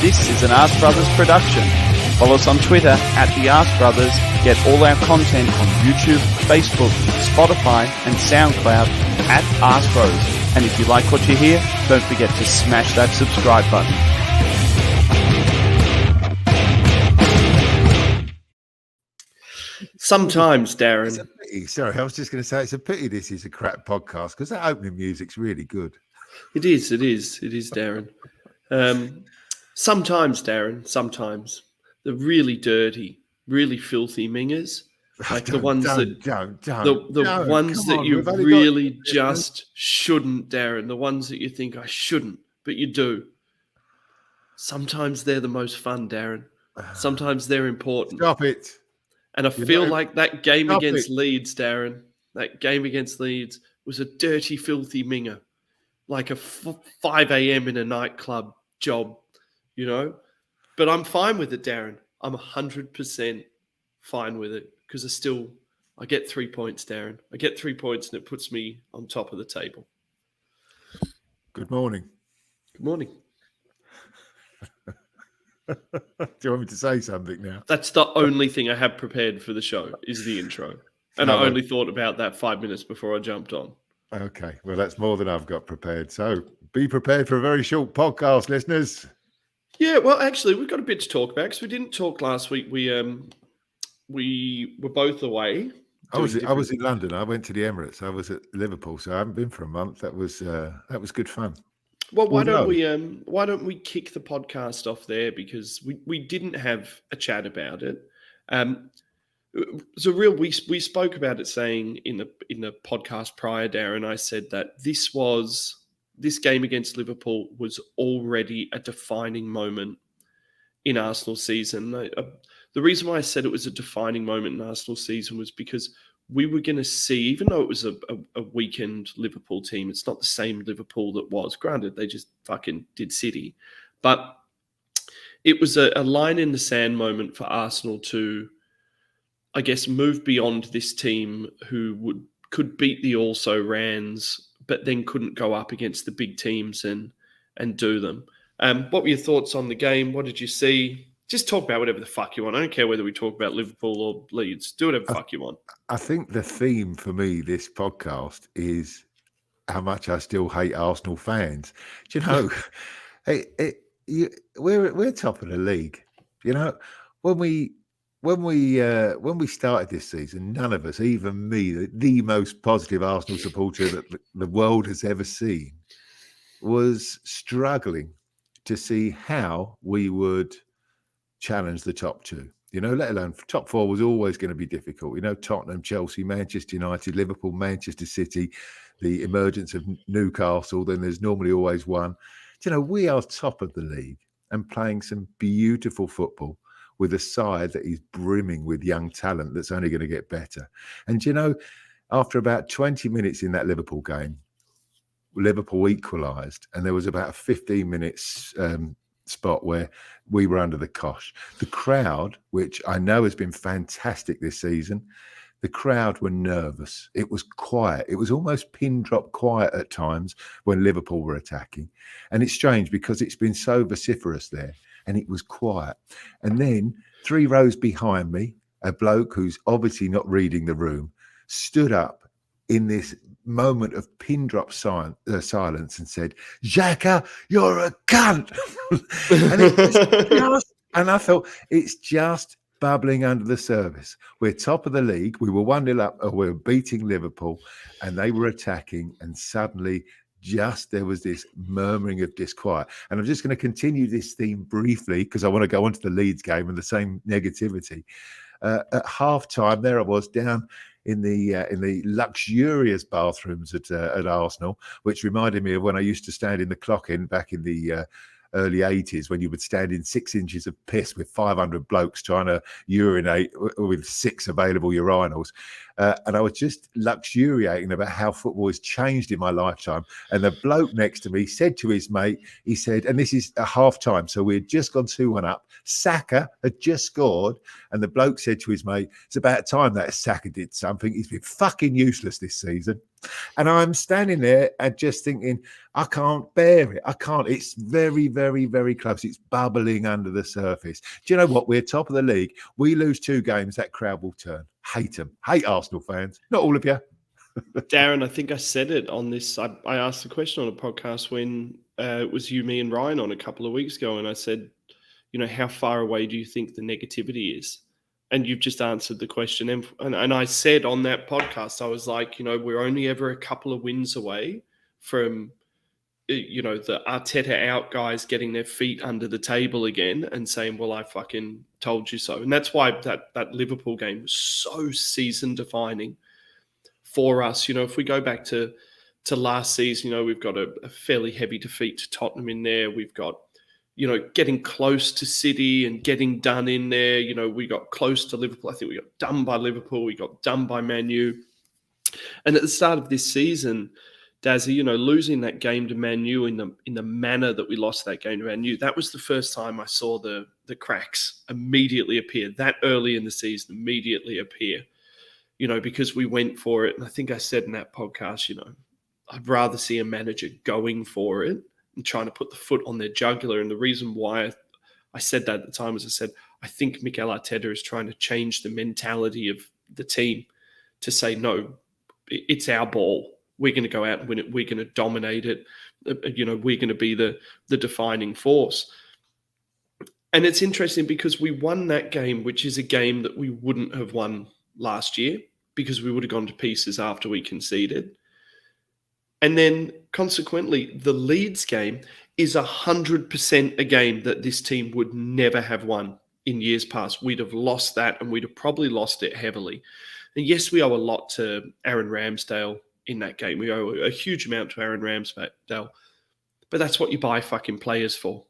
This is an ArseBrothers production. Follow us on Twitter at The ArseBrothers. Get all our content on YouTube, Facebook, Spotify, and SoundCloud at ArseBros. And if you like what you hear, don't forget to smash that subscribe button. Sometimes, Darren. Sorry, I was just going to say it's a pity this is a crap podcast because that opening music's really good. It is, Darren. Sometimes, Darren, sometimes the really dirty, really filthy mingers, like the ones that you really just shouldn't, Darren, the ones that you think I shouldn't, but you do. Sometimes they're the most fun, Darren. Sometimes they're important. Stop it. And I feel like that game against Leeds, Darren, that game against Leeds was a dirty, filthy minger, like a 5 a.m. in a nightclub job, you know? But I'm fine with it, Darren. I'm 100% fine with it because I get 3 points, Darren. I get 3 points and it puts me on top of the table. Good morning. Good morning. Do you want me to say something now? That's the only thing I have prepared for the show is the intro. And I only thought about that 5 minutes before I jumped on. Okay. Well, that's more than I've got prepared. So be prepared for a very short podcast, listeners. Yeah, well, actually, we've got a bit to talk about because we didn't talk last week. We were both away. I was in London. I went to the Emirates. I was at Liverpool, so I haven't been for a month. That was good fun. Well, why don't we kick the podcast off there because we didn't have a chat about it. We spoke about it saying in the podcast prior, Darren, I said that this game against Liverpool was already a defining moment in Arsenal's season. The reason why I said it was a defining moment in Arsenal's season was because we were going to see, even though it was a weakened Liverpool team, it's not the same Liverpool that was. Granted, they just fucking did City. But it was a line in the sand moment for Arsenal to, I guess, move beyond this team who could beat the also-rans, but then couldn't go up against the big teams and do them. What were your thoughts on the game? What did you see? Just talk about whatever the fuck you want. I don't care whether we talk about Liverpool or Leeds. Do whatever the fuck you want. I think the theme for me this podcast is how much I still hate Arsenal fans. Do you know, we're top of the league. You know, when we started this season, none of us, even me, the most positive Arsenal supporter that the world has ever seen, was struggling to see how we would challenge the top two. You know, let alone top four was always going to be difficult. You know, Tottenham, Chelsea, Manchester United, Liverpool, Manchester City, the emergence of Newcastle, then there's normally always one. You know, we are top of the league and playing some beautiful football with a side that is brimming with young talent that's only going to get better. And, you know, after about 20 minutes in that Liverpool game, Liverpool equalised and there was about a 15 minutes spot where we were under the cosh. The crowd, which I know has been fantastic this season, the crowd were nervous. It was quiet. It was almost pin drop quiet at times when Liverpool were attacking. And it's strange because it's been so vociferous there and it was quiet. And then 3 rows behind me, a bloke who's obviously not reading the room stood up in this moment of pin drop silence and said, "Xhaka, you're a cunt." and I thought, it's just bubbling under the surface. We're top of the league. We were 1-0 up, or we were beating Liverpool, and they were attacking, and suddenly there was this murmuring of disquiet. And I'm just going to continue this theme briefly because I want to go on to the Leeds game and the same negativity. At half-time, there I was down in the luxurious bathrooms at Arsenal, which reminded me of when I used to stand in the clock-in back in the early 80s when you would stand in 6 inches of piss with 500 blokes trying to urinate with 6 available urinals. And I was just luxuriating about how football has changed in my lifetime. And the bloke next to me said to his mate, he said, and this is a half time, so we had just gone 2-1 up. Saka had just scored. And the bloke said to his mate, it's about time that Saka did something. He's been fucking useless this season. And I'm standing there and just thinking, I can't bear it. I can't. It's very, very, very close. It's bubbling under the surface. Do you know what? We're top of the league. We lose 2 games, that crowd will turn. Hate them. Hate Arsenal fans. Not all of you. Darren, I think I said it on this. I asked the question on a podcast when it was you, me, and Ryan on a couple of weeks ago, and I said, how far away do you think the negativity is? And you've just answered the question. And I said on that podcast, I was like, we're only ever a couple of wins away from, the Arteta out guys getting their feet under the table again and saying, well, I fucking told you so. And that's why that Liverpool game was so season defining for us. If we go back to last season, we've got a fairly heavy defeat to Tottenham in there. We've got, getting close to City and getting done in there. We got close to Liverpool. I think we got done by Liverpool. We got done by Man U. And at the start of this season, Dazzy, losing that game to Man U in the manner that we lost that game to Man U, that was the first time I saw the cracks immediately appear. That early in the season, immediately appear. Because we went for it. And I think I said in that podcast, I'd rather see a manager going for it and trying to put the foot on their jugular. And the reason why I said that at the time was I think Mikel Arteta is trying to change the mentality of the team to say, no, it's our ball. We're going to go out and win it. We're going to dominate it. We're going to be the defining force. And it's interesting because we won that game, which is a game that we wouldn't have won last year because we would have gone to pieces after we conceded. And then consequently, the Leeds game is 100% a game that this team would never have won in years past. We'd have lost that and we'd have probably lost it heavily. And yes, we owe a lot to Aaron Ramsdale in that game. We owe a huge amount to Aaron Ramsdale. But that's what you buy fucking players for.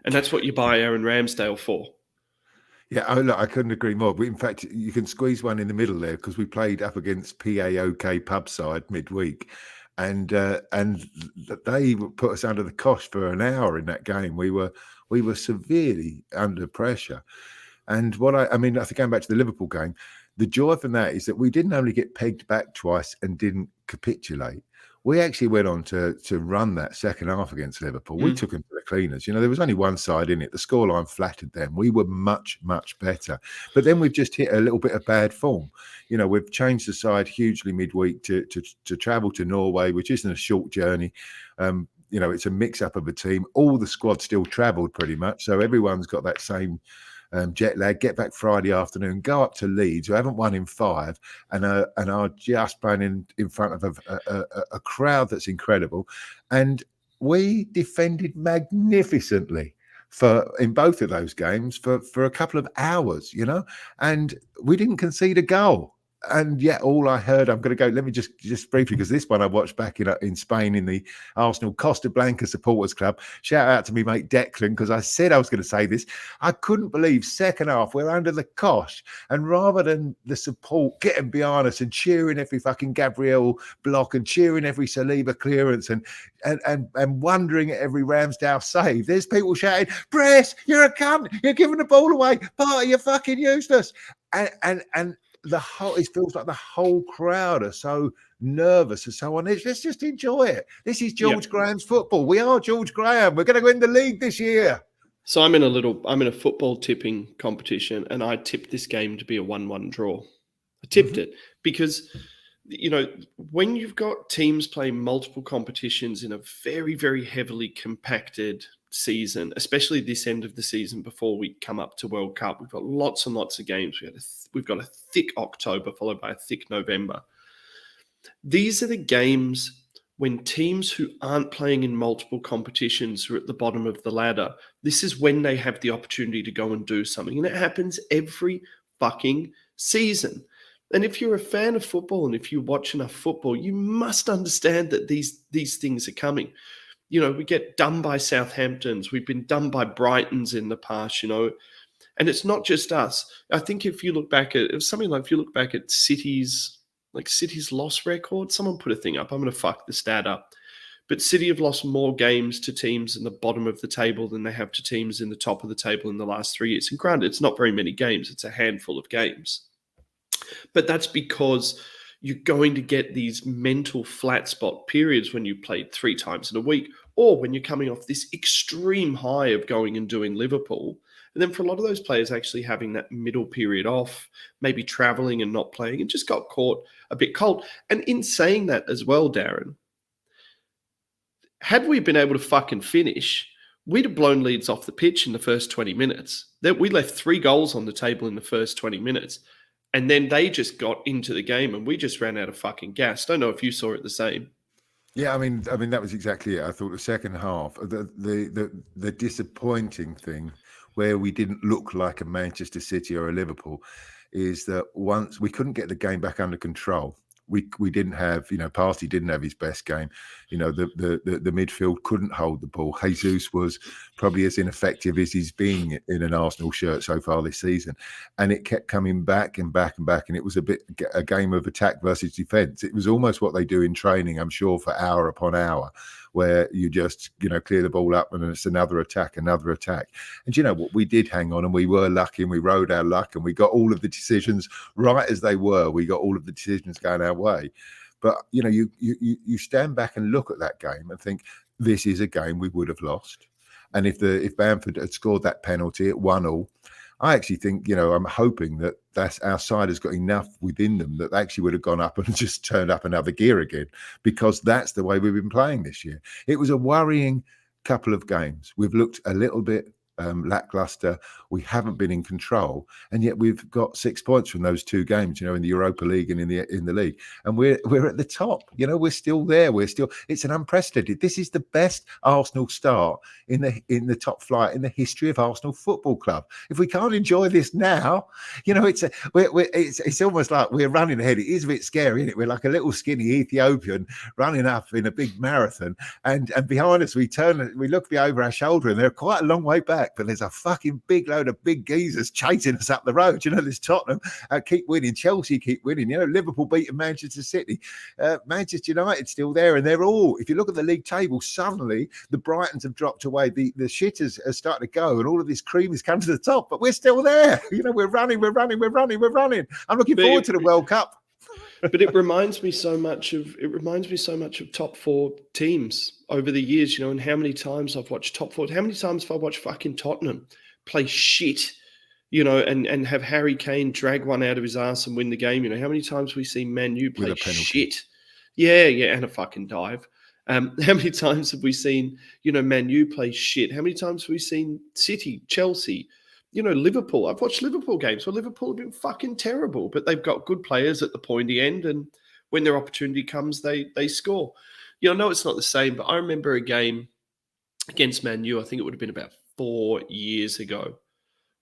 And that's what you buy Aaron Ramsdale for. Yeah, look, I couldn't agree more. But in fact, you can squeeze one in the middle there because we played up against PAOK Pubside midweek. And they put us under the cosh for an hour in that game. We were severely under pressure. And I think going back to the Liverpool game, the joy from that is that we didn't only get pegged back twice and didn't capitulate. We actually went on to run that second half against Liverpool. We took them to the cleaners. There was only one side in it. The scoreline flattered them. We were much, much better. But then we've just hit a little bit of bad form. We've changed the side hugely midweek to travel to Norway, which isn't a short journey. It's a mix-up of a team. All the squad still travelled pretty much. So everyone's got that same jet lag, get back Friday afternoon, go up to Leeds, who haven't won in 5, and are just playing in front of a crowd that's incredible. And we defended magnificently in both of those games for a couple of hours, and we didn't concede a goal. And yet all I heard, I'm going to go, let me just briefly, because this one I watched back in Spain in the Arsenal Costa Blanca Supporters Club. Shout out to me mate Declan, because I said I was going to say this. I couldn't believe second half, we're under the cosh. And rather than the support getting behind us and cheering every fucking Gabriel block and cheering every Saliba clearance and wondering at every Ramsdale save, there's people shouting, "Press, you're a cunt, you're giving the ball away, Party, you're fucking useless." And it feels like the whole crowd are so nervous and so on. Let's just enjoy it. This is George Graham's football. We are George Graham. We're going to win the league this year. So I'm in a football tipping competition, and I tipped this game to be a 1-1 draw. I tipped it because, when you've got teams playing multiple competitions in a very, very heavily compacted season, especially this end of the season before we come up to World Cup, we've got lots and lots of games. We've got a thick October followed by a thick November. These are the games when teams who aren't playing in multiple competitions are at the bottom of the ladder. This is when they have the opportunity to go and do something. And it happens every fucking season. And if you're a fan of football and if you watch enough football, you must understand that these things are coming. We get done by Southamptons. We've been done by Brightons in the past, and it's not just us. I think if you look back at City's loss record, someone put a thing up. I'm going to fuck the stat up. But City have lost more games to teams in the bottom of the table than they have to teams in the top of the table in the last 3 years. And granted, it's not very many games. It's a handful of games. But that's because, you're going to get these mental flat spot periods when you played 3 times in a week, or when you're coming off this extreme high of going and doing Liverpool. And then for a lot of those players actually having that middle period off, maybe traveling and not playing, and just got caught a bit cold. And in saying that as well, Darren, had we been able to fucking finish, we'd have blown Leeds off the pitch in the first 20 minutes. We left 3 goals on the table in the first 20 minutes. And then they just got into the game and we just ran out of fucking gas. Don't know if you saw it the same. Yeah, I mean that was exactly it. I thought the second half, the disappointing thing where we didn't look like a Manchester City or a Liverpool is that once we couldn't get the game back under control. We didn't have, Partey didn't have his best game. The midfield couldn't hold the ball. Jesus was probably as ineffective as he's been in an Arsenal shirt so far this season. And it kept coming back and back and back. And it was a game of attack versus defence. It was almost what they do in training, I'm sure, for hour upon hour, where you just, clear the ball up and it's another attack. And you know what? We did hang on and we were lucky and we rode our luck and we got all of the decisions right as they were. We got all of the decisions going our way. But, you stand back and look at that game and think, this is a game we would have lost. And if Bamford had scored that penalty at 1-1, I actually think, I'm hoping that's our side has got enough within them that they actually would have gone up and just turned up another gear again, because that's the way we've been playing this year. It was a worrying couple of games. We've looked a little bit lackluster. We haven't been in control, and yet we've got 6 points from those 2 games, in the Europa League and in the league, and we're at the top. We're still there. It's an unprecedented. This is the best Arsenal start in the top flight in the history of Arsenal Football Club. If we can't enjoy this now, it's almost like we're running ahead. It is a bit scary, isn't it? We're like a little skinny Ethiopian running up in a big marathon, and behind us we look over our shoulder, and they're quite a long way back. But there's a fucking big load of big geezers chasing us up the road. There's Tottenham keep winning, Chelsea keep winning. Liverpool beating Manchester City, Manchester United still there, and they're all. If you look at the league table, suddenly the Brightons have dropped away. The shitters are starting to go, and all of this cream has come to the top. But we're still there. We're running. I'm looking forward to the World Cup. But it reminds me so much of top 4 teams over the years, and how many times I've watched top 4. How many times have I watched fucking Tottenham play shit, and have Harry Kane drag one out of his ass and win the game? How many times we see Man U play shit? Yeah, and a fucking dive. How many times have we seen, Man U play shit? How many times have we seen City, Chelsea, Liverpool? I've watched Liverpool games where Liverpool have been fucking terrible, but they've got good players at the pointy end, and when their opportunity comes, they score. I know it's not the same, but I remember a game against Man U, I think it would have been about 4 years ago,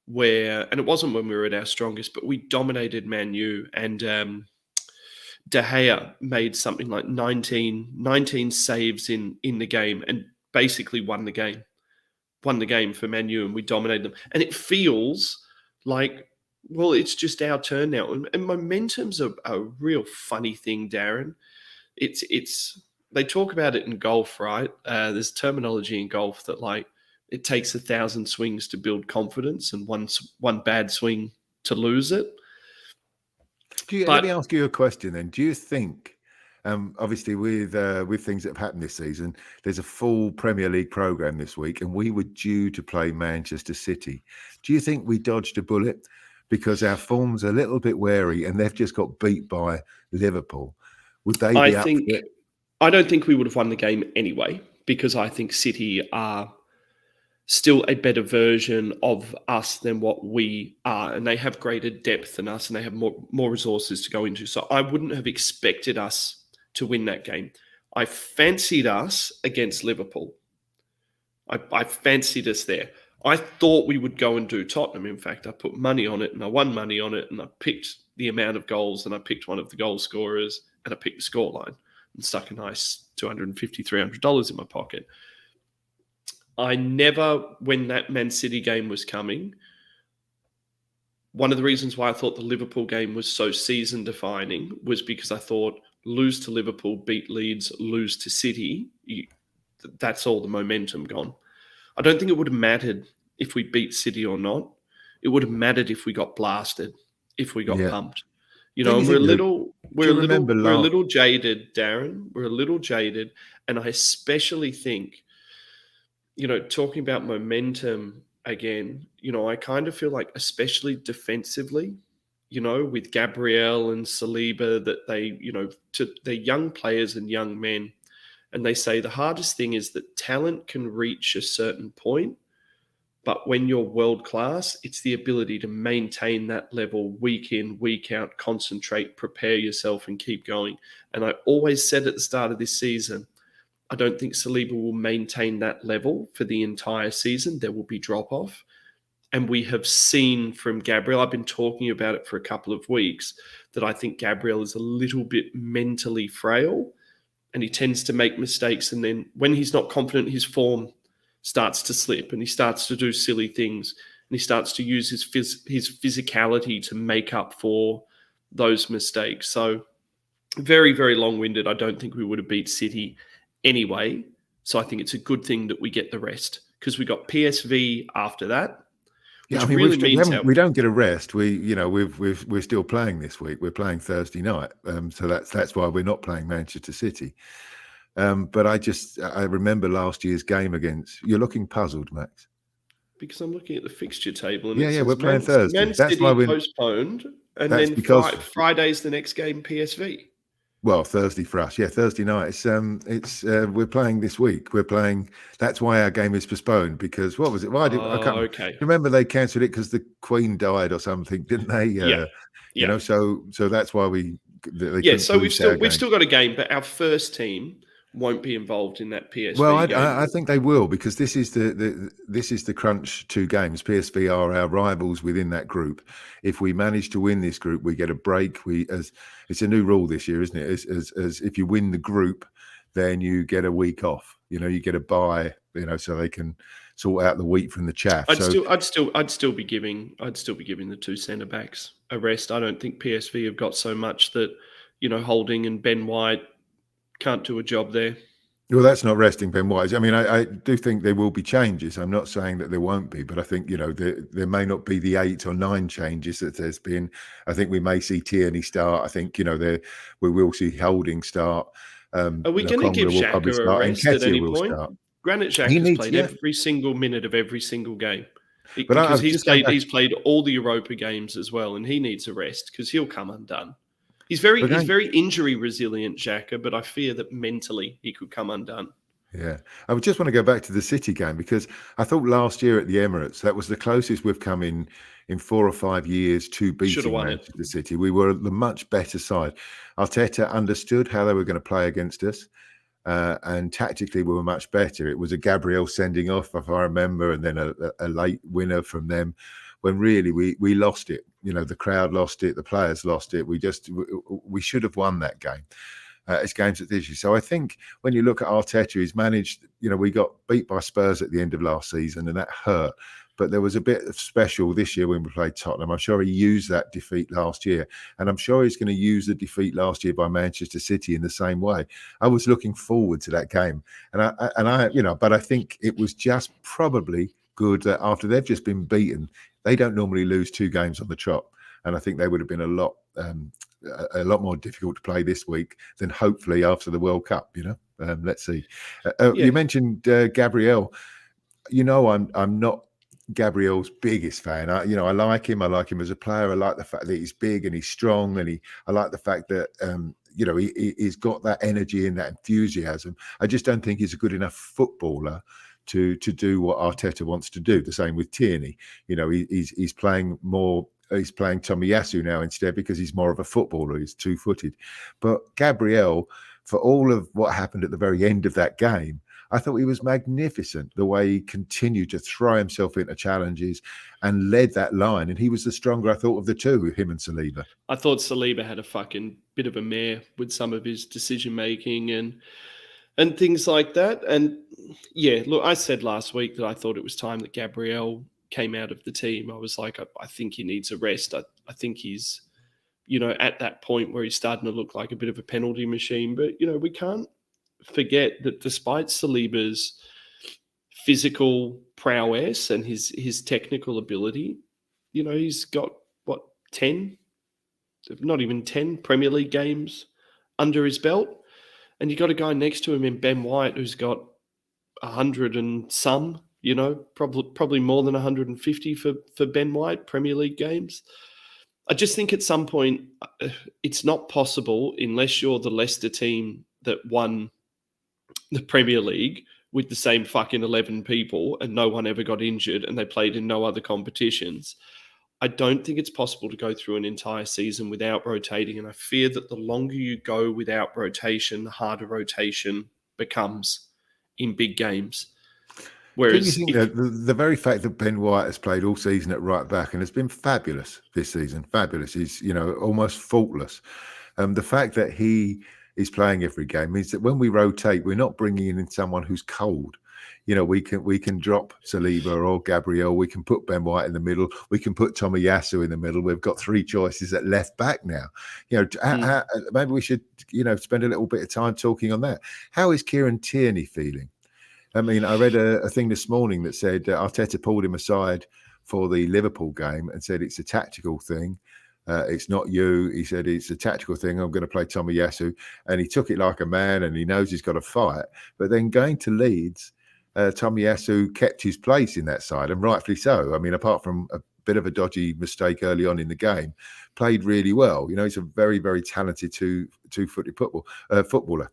and it wasn't when we were at our strongest, but we dominated Man U, and De Gea made something like 19 saves in the game and basically won the game for Man U, and we dominated them. And it feels like, well, it's just our turn now. And momentum's a real funny thing, Darren. It's they talk about it in golf, right? There's terminology in golf that it takes 1,000 swings to build confidence and one bad swing to lose it. Let me ask you a question then. Do you think, obviously with things that have happened this season, there's a full Premier League programme this week, and we were due to play Manchester City. Do you think we dodged a bullet because our form's a little bit wary and they've just got beat by Liverpool? Would they be up for it? I don't think we would have won the game anyway, because I think City are still a better version of us than what we are, and they have greater depth than us, and they have more resources to go into. So I wouldn't have expected us to win that game. I fancied us against Liverpool. I fancied us there. I thought we would go and do Tottenham. In fact, I put money on it, and I won money on it, and I picked the amount of goals, and I picked one of the goal scorers, and I picked the scoreline, and stuck a nice $250, $300 in my pocket. I never, when that Man City game was coming, one of the reasons why I thought the Liverpool game was so season-defining was because I thought lose to Liverpool, beat Leeds, lose to City, that's all the momentum gone. I don't think it would have mattered if we beat City or not. It would have mattered if we got blasted, if we got pumped. Don't you And think, Luke? Do you remember we're a little jaded, Darren. We're a little jaded, and I especially think, talking about momentum again, I kind of feel like, especially defensively, with Gabriel and Saliba, that they're young players and young men, and they say the hardest thing is that talent can reach a certain point, but when you're world class, it's the ability to maintain that level week in, week out, concentrate, prepare yourself, and keep going. And I always said at the start of this season, I don't think Saliba will maintain that level for the entire season. There will be drop off. And we have seen from Gabriel, I've been talking about it for a couple of weeks, that I think Gabriel is a little bit mentally frail and he tends to make mistakes. And then when he's not confident, his form starts to slip and he starts to do silly things and he starts to use his physicality to make up for those mistakes. So very, very long-winded. I don't think we would have beat City anyway. So I think it's a good thing that we get the rest because we got PSV after that. Yeah, Which I mean, really means we don't get a rest. We're still playing this week. We're playing Thursday night, so that's why we're not playing Manchester City. But I remember last year's game against. You're looking puzzled, Max. Because I'm looking at the fixture table and yeah, we're playing Thursday. Man City postponed, and then Friday's the next game, PSV. Well, Thursday for us, yeah, Thursday night. We're playing this week. We're playing. That's why our game is postponed. Because what was it? Why did I can't okay. remember? They cancelled it because the Queen died or something, didn't they? Yeah. You know, so that's why we. So we've still got a game, but our first team won't be involved in that PSV well, game. I think they will because this is the crunch 2 games. PSV are our rivals within that group. If we manage to win this group, we get a break. It's a new rule this year, isn't it? As if you win the group, then you get a week off. You get a bye. So they can sort out the wheat from the chaff. I'd still be giving the 2 centre backs a rest. I don't think PSV have got so much that Holding and Ben White can't do a job there. Well, that's not resting Ben White. I mean, I do think there will be changes. I'm not saying that there won't be, but I think, there may not be the 8 or 9 changes that there's been. I think we may see Tierney start. I think, we will see Holding start. Are we going to give Xhaka a rest at any point? Granit Xhaka's played every single minute of every single game. Because he's played all the Europa games as well, and he needs a rest because he'll come undone. He's very injury resilient, Xhaka, but I fear that mentally he could come undone. Yeah. I would just want to go back to the City game because I thought last year at the Emirates, that was the closest we've come in 4 or 5 years to beating Manchester City. We were the much better side. Arteta understood how they were going to play against us. And tactically, we were much better. It was a Gabriel sending off, if I remember, and then a late winner from them. When really we lost it, the crowd lost it, the players lost it. We should have won that game. It's games at the issue. So I think when you look at Arteta, he's managed. We got beat by Spurs at the end of last season, and that hurt. But there was a bit of special this year when we played Tottenham. I'm sure he used that defeat last year, and I'm sure he's going to use the defeat last year by Manchester City in the same way. I was looking forward to that game, and I but I think it was just probably good that after they've just been beaten, they don't normally lose 2 games on the trot, and I think they would have been a lot more difficult to play this week than hopefully after the World Cup. Let's see. You mentioned Gabriel. I'm not Gabriel's biggest fan. I like him. I like him as a player. I like the fact that he's big and he's strong, and I like the fact that he's got that energy and that enthusiasm. I just don't think he's a good enough footballer to do what Arteta wants to do. The same with Tierney. He's playing more. He's playing Tomiyasu now instead because he's more of a footballer. He's 2-footed. But Gabriel, for all of what happened at the very end of that game, I thought he was magnificent, the way he continued to throw himself into challenges and led that line. And he was the stronger, I thought, of the two, him and Saliba. I thought Saliba had a fucking bit of a mare with some of his decision-making and things like that. And yeah, look, I said last week that I thought it was time that Gabriel came out of the team. I was like, I think he needs a rest. I think he's, at that point where he's starting to look like a bit of a penalty machine. But, we can't forget that despite Saliba's physical prowess and his technical ability, he's got, 10 not even 10 Premier League games under his belt. And you got a guy next to him in Ben White who's got 100 and some, probably more than 150 for Ben White Premier League games. I just think at some point it's not possible unless you're the Leicester team that won the Premier League with the same fucking 11 people and no one ever got injured and they played in no other competitions. I don't think it's possible to go through an entire season without rotating. And I fear that the longer you go without rotation, the harder rotation becomes in big games. Whereas Don't you think that the very fact that Ben White has played all season at right back and has been fabulous this season, fabulous, he's, almost faultless. The fact that he is playing every game means that when we rotate, we're not bringing in someone who's cold. We can drop Saliba or Gabriel. We can put Ben White in the middle. We can put Tomiyasu in the middle. We've got three choices at left back now. Maybe we should, spend a little bit of time talking on that. How is Kieran Tierney feeling? I mean, I read a thing this morning that said Arteta pulled him aside for the Liverpool game and said it's a tactical thing. It's not you. He said it's a tactical thing. I'm going to play Tomiyasu. And he took it like a man and he knows he's got to fight. But then going to Leeds, Tomiyasu kept his place in that side, and rightfully so. I mean, apart from a bit of a dodgy mistake early on in the game, played really well. He's a very, very talented two-footed footballer.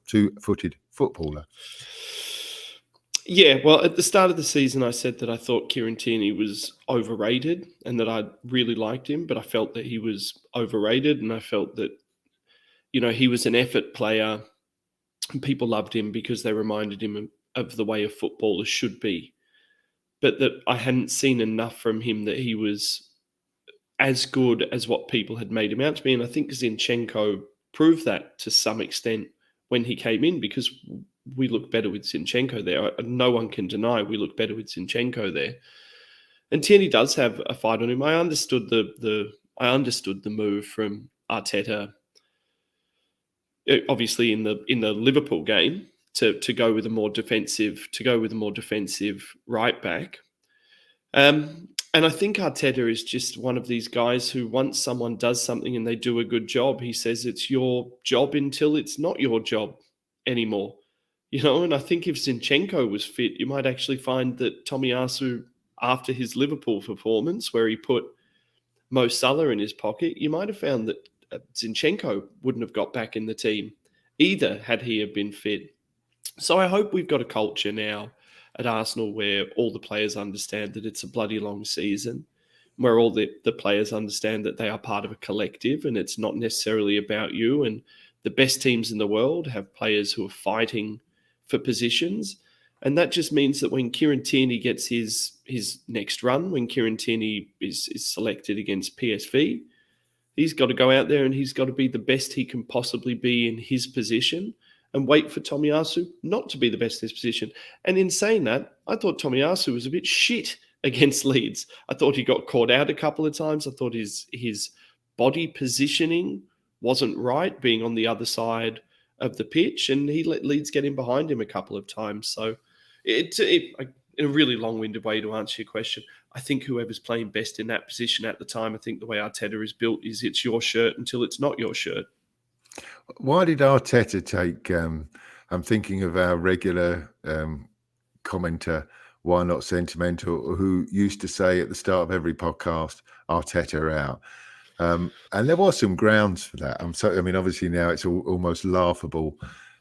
Yeah, well, at the start of the season, I said that I thought Kieran Tierney was overrated and that I really liked him, but I felt that he was overrated and I felt that, he was an effort player and people loved him because they reminded him of the way a footballer should be. But that I hadn't seen enough from him that he was as good as what people had made him out to be. And I think Zinchenko proved that to some extent when he came in, because we look better with Zinchenko there. No one can deny we look better with Zinchenko there. And Tierney does have a fight on him. I understood the move from Arteta, obviously in the Liverpool game, to go with a more defensive right back. And I think Arteta is just one of these guys who, once someone does something and they do a good job, he says it's your job until it's not your job anymore. And I think if Zinchenko was fit, you might actually find that Tomiyasu, after his Liverpool performance, where he put Mo Salah in his pocket, you might have found that Zinchenko wouldn't have got back in the team either had he have been fit. So I hope we've got a culture now at Arsenal where all the players understand that it's a bloody long season, where all the players understand that they are part of a collective and it's not necessarily about you. And the best teams in the world have players who are fighting for positions. And that just means that when Kieran Tierney gets his next run, when Kieran Tierney is selected against PSV, he's got to go out there and he's got to be the best he can possibly be in his position and wait for Tomiyasu not to be the best in his position. And in saying that, I thought Tomiyasu was a bit shit against Leeds. I thought he got caught out a couple of times. I thought his body positioning wasn't right, being on the other side of the pitch, and he let Leeds get in behind him a couple of times. So in a really long-winded way to answer your question, I think whoever's playing best in that position at the time, I think the way Arteta is built is it's your shirt until it's not your shirt. Why did Arteta take, I'm thinking of our regular commenter, Why Not Sentimental, who used to say at the start of every podcast, Arteta out. And there was some grounds for that. Obviously now it's almost laughable,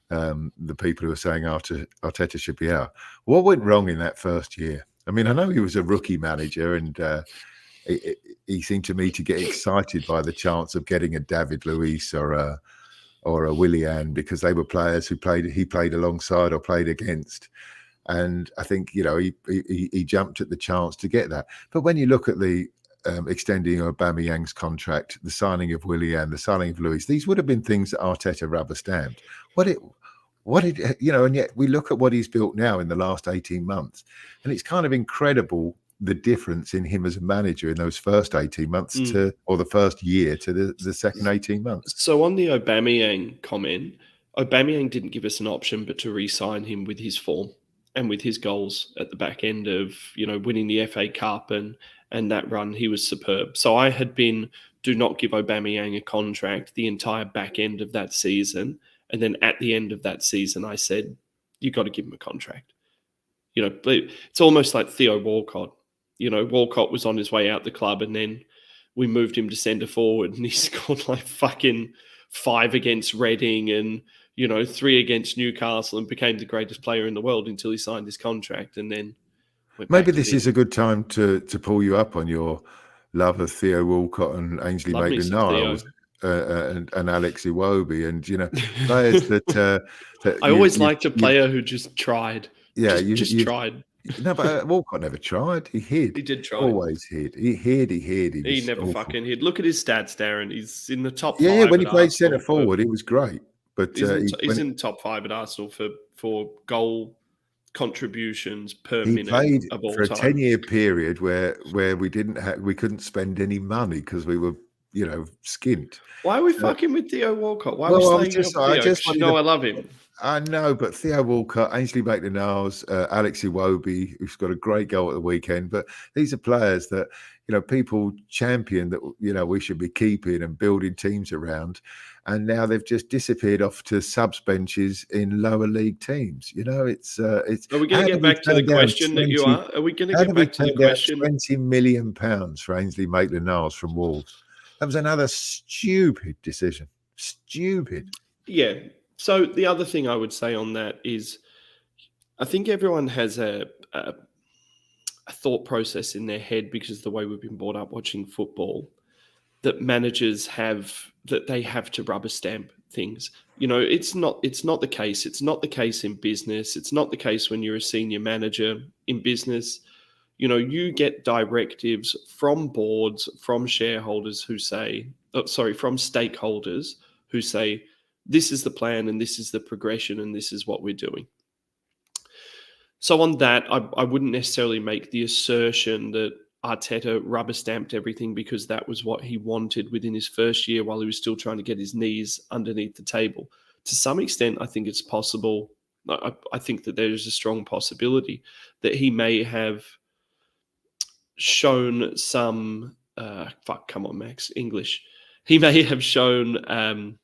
the people who are saying Arteta should be out. What went wrong in that first year? I mean, I know he was a rookie manager and he seemed to me to get excited by the chance of getting a David Luiz or a Willian, because they were players he played alongside or played against. And I think, he jumped at the chance to get that. But when you look at the extending Aubameyang's contract, the signing of Willian, the signing of Luiz, these would have been things that Arteta rubber stamped. And yet we look at what he's built now in the last 18 months, and it's kind of incredible the difference in him as a manager in those first 18 months or the first year to the second 18 months. So on the Aubameyang comment, Aubameyang didn't give us an option but to re-sign him with his form and with his goals at the back end of, winning the FA Cup and that run. He was superb. So I had been do not give Aubameyang a contract the entire back end of that season. And then at the end of that season, I said, you got to give him a contract. You know, but it's almost like Theo Walcott. You know, Walcott was on his way out the club, and then we moved him to centre forward, and he scored like fucking 5 against Reading and, 3 against Newcastle, and became the greatest player in the world until he signed his contract. And then maybe this is a good time to pull you up on your love of Theo Walcott and Ainsley Maitland-Niles and Alex Iwobi, and players that I always liked a player who just tried. Yeah, just tried. No, but Walcott never tried. He hid. He did try. Always hid. He hid. He never fucking hid. Look at his stats, Darren. He's in the top 5. Yeah, when he played centre forward, he was great. But he's in the top 5 at Arsenal for goal contributions per minute. He played of all for a time. 10-year period where we couldn't spend any money because we were skint. Why are we fucking with Theo Walcott? Why well, are we saying I love him. I know, but Theo Walcott, Ainsley Maitland-Niles, Alex Iwobi, who's got a great goal at the weekend. But these are players that people champion that we should be keeping and building teams around, and now they've just disappeared off to subs benches in lower league teams. It's. Are we going to get back to the question that you are? Are we going to get back to the question? £20 million for Ainsley Maitland-Niles from Wolves. That was another stupid decision. Stupid. Yeah. So the other thing I would say on that is, I think everyone has a thought process in their head, because of the way we've been brought up watching football, that managers have, that they have to rubber stamp things. It's not the case. It's not the case in business. It's not the case when you're a senior manager in business. You get directives from boards, from shareholders who say, from stakeholders who say, this is the plan and this is the progression and this is what we're doing. So on that, I wouldn't necessarily make the assertion that Arteta rubber stamped everything because that was what he wanted within his first year while he was still trying to get his knees underneath the table. To some extent, I think it's possible. I think that there is a strong possibility that he may have shown some, come on, Max, English. He may have shown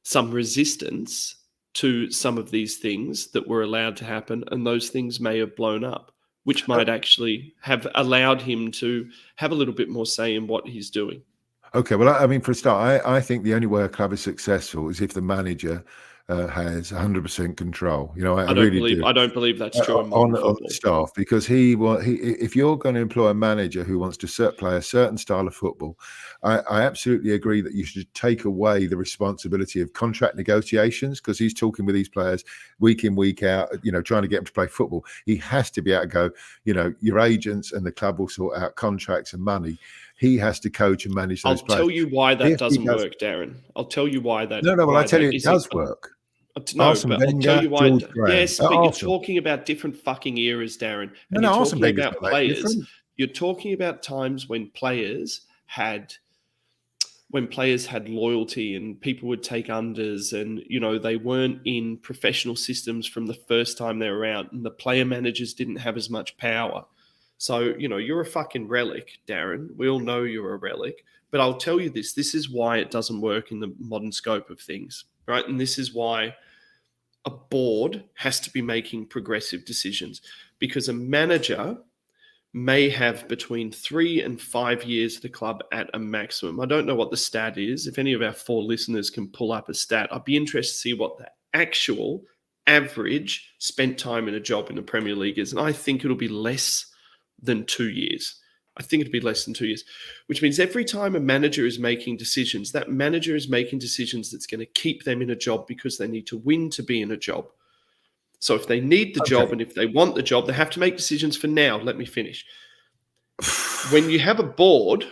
some resistance to some of these things that were allowed to happen, and those things may have blown up, which might actually have allowed him to have a little bit more say in what he's doing. Okay, well, I mean, for a start, I think the only way a club is successful is if the manager has 100% control. I don't believe that's true on the staff, because if you're going to employ a manager who wants to play a certain style of football, I absolutely agree that you should take away the responsibility of contract negotiations, because he's talking with these players week in, week out, trying to get them to play football. He has to be able to go, your agents and the club will sort out contracts and money. He has to coach and manage those players. I'll tell you why that doesn't work, Darren. I'll tell you why that. No, well, I tell you, it does work. No, but I'll tell you why. Yes, but you're talking about different fucking eras, Darren. And you're talking about players. You're talking about times when players had loyalty and people would take unders, and they weren't in professional systems from the first time they were out, and the player managers didn't have as much power. So, you're a fucking relic, Darren. We all know you're a relic. But I'll tell you this is why it doesn't work in the modern scope of things, right? And this is why a board has to be making progressive decisions, because a manager may have between 3 and 5 years at the club at a maximum. I don't know what the stat is. If any of our 4 listeners can pull up a stat, I'd be interested to see what the actual average spent time in a job in the Premier League is. And I think it'll be less than 2 years. I think it'd be less than 2 years, which means every time a manager is making decisions, that manager is making decisions that's going to keep them in a job, because they need to win to be in a job. So if they need the job and if they want the job, they have to make decisions for now. Let me finish. When you have a board,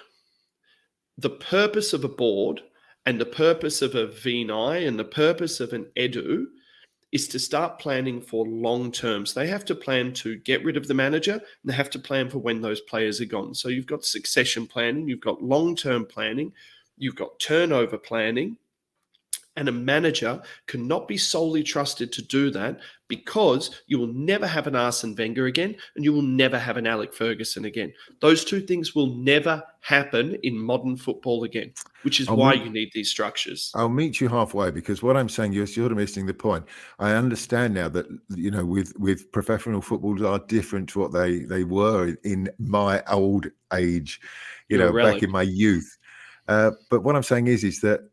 the purpose of a board and the purpose of a VNI and the purpose of an EDU is to start planning for long term. So they have to plan to get rid of the manager, and they have to plan for when those players are gone. So you've got succession planning, you've got long-term planning, you've got turnover planning, And a manager cannot be solely trusted to do that, because you will never have an Arsene Wenger again, and you will never have an Alec Ferguson again. Those two things will never happen in modern football again, which is why you need these structures. I'll meet you halfway, because what I'm saying, you're sort of missing the point. I understand now that, with professional footballers are different to what they were in my old age, back in my youth. But what I'm saying is that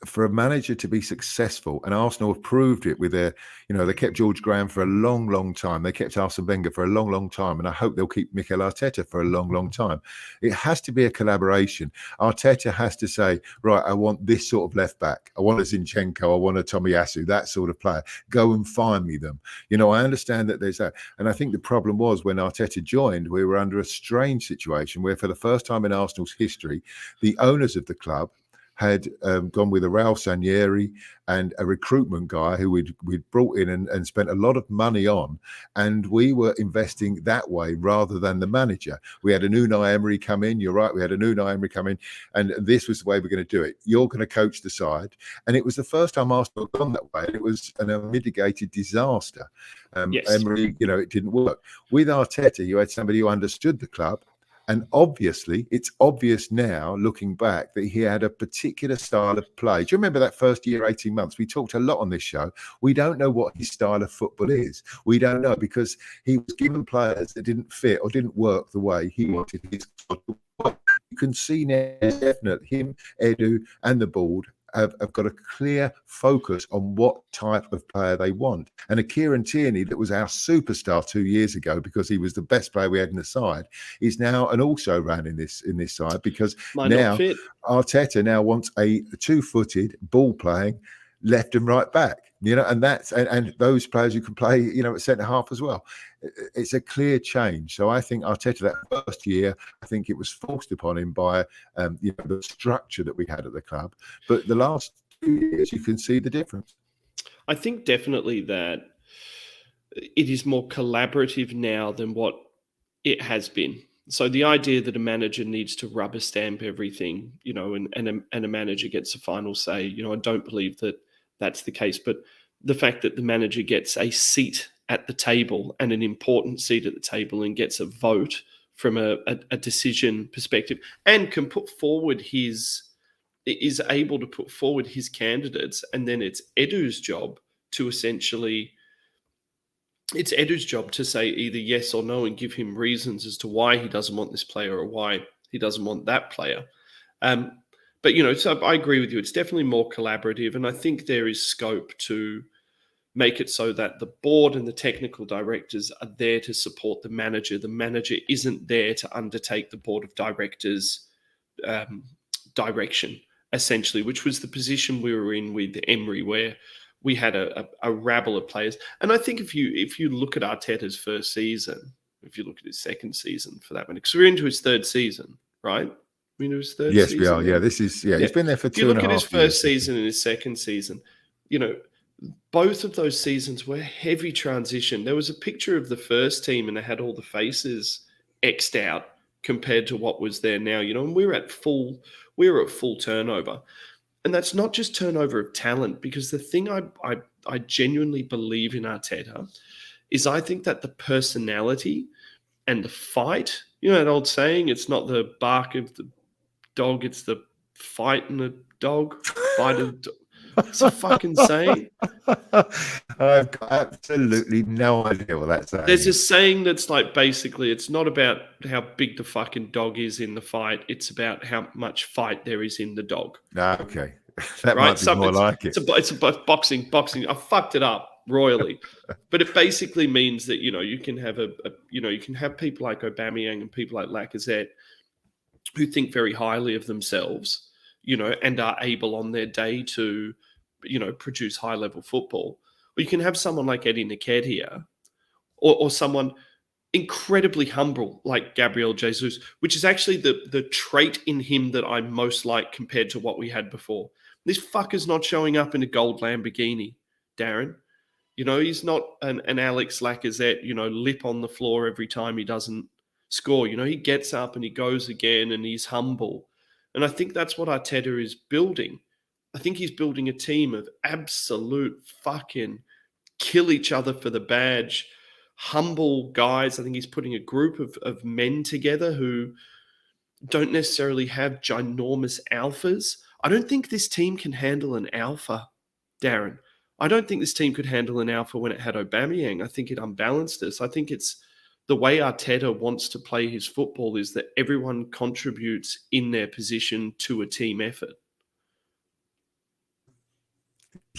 for a manager to be successful, and Arsenal have proved it with their, they kept George Graham for a long, long time. They kept Arsene Wenger for a long, long time. And I hope they'll keep Mikel Arteta for a long, long time. It has to be a collaboration. Arteta has to say, right, I want this sort of left back. I want a Zinchenko. I want a Tomiyasu, that sort of player. Go and find me them. I understand that there's that. And I think the problem was when Arteta joined, we were under a strange situation where for the first time in Arsenal's history, the owners of the club had gone with a Raul Sanieri and a recruitment guy who we'd brought in and spent a lot of money on. And we were investing that way rather than the manager. We had an Unai Emery come in. You're right. We had an Unai Emery come in. And this was the way we're going to do it. You're going to coach the side. And it was the first time Arsenal had gone that way. It was a mitigated disaster. Yes. Emery, it didn't work. With Arteta, you had somebody who understood the club. And obviously, it's obvious now, looking back, that he had a particular style of play. Do you remember that first year, 18 months? We talked a lot on this show. We don't know what his style of football is. We don't know, because he was given players that didn't fit or didn't work the way he wanted his squad to work. You can see now, definitely, him, Edu, and the board have got a clear focus on what type of player they want. And a Kieran Tierney, that was our superstar 2 years ago because he was the best player we had in the side, is now an also ran in this side, because now Arteta now wants a two-footed ball playing left and right back, and that's and those players who can play, at centre half as well. It's a clear change. So I think Arteta, that first year, I think it was forced upon him by the structure that we had at the club. But the last 2 years, you can see the difference. I think definitely that it is more collaborative now than what it has been. So the idea that a manager needs to rubber stamp everything, and a manager gets a final say, I don't believe that that's the case. But the fact that the manager gets a seat at the table, and an important seat at the table, and gets a vote from a decision perspective, and can put forward is able to put forward his candidates, and then it's Edu's job to say either yes or no and give him reasons as to why he doesn't want this player or why he doesn't want that player. But, so I agree with you. It's definitely more collaborative, and I think there is scope to make it so that the board and the technical directors are there to support the manager. The manager isn't there to undertake the board of directors' direction, essentially, which was the position we were in with Emery, where we had a rabble of players. And I think if you look at Arteta's first season, if you look at his second season for that one, because we're into his third season, right? We're into his third season. Yes, we are. Yeah, this is, he's been there for 2.5 years. If you look at his first season and his second season, both of those seasons were heavy transition. There was a picture of the first team and it had all the faces X'd out compared to what was there now, and we were at full turnover. And that's not just turnover of talent, because the thing I genuinely believe in Arteta is I think that the personality and the fight, that old saying, it's not the bark of the dog, it's the fight in the dog, fight of the dog. It's a fucking saying. I've got absolutely no idea what that's saying. There's a saying that's like, basically, it's not about how big the fucking dog is in the fight. It's about how much fight there is in the dog. Okay. That might be more like it. It's a boxing. I fucked it up royally. But it basically means that, you can have you can have people like Aubameyang and people like Lacazette who think very highly of themselves, and are able on their day to, produce high-level football. Or you can have someone like Eddie Nketiah, or someone incredibly humble like Gabriel Jesus, which is actually the trait in him that I most like compared to what we had before. This fucker's not showing up in a gold Lamborghini, Darren. He's not an Alex Lacazette, lip on the floor every time he doesn't score. He gets up and he goes again and he's humble. And I think that's what Arteta is building. I think he's building a team of absolute fucking kill each other for the badge, humble guys. I think he's putting a group of men together who don't necessarily have ginormous alphas. I don't think this team can handle an alpha, Darren. I don't think this team could handle an alpha when it had Aubameyang. I think it unbalanced us. I think it's the way Arteta wants to play his football is that everyone contributes in their position to a team effort.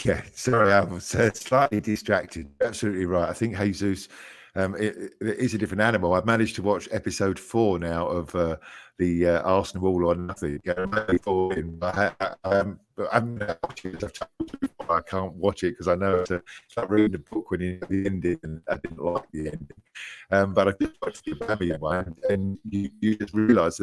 Yeah, sorry, I was slightly distracted. Absolutely right. I think Jesus it is a different animal. I've managed to watch episode 4 now of the Arsenal All or Nothing. I can't watch it because I know it's like reading the book when you know the ending, and I didn't like the ending. But I did watch the Aubameyang one, and you just realise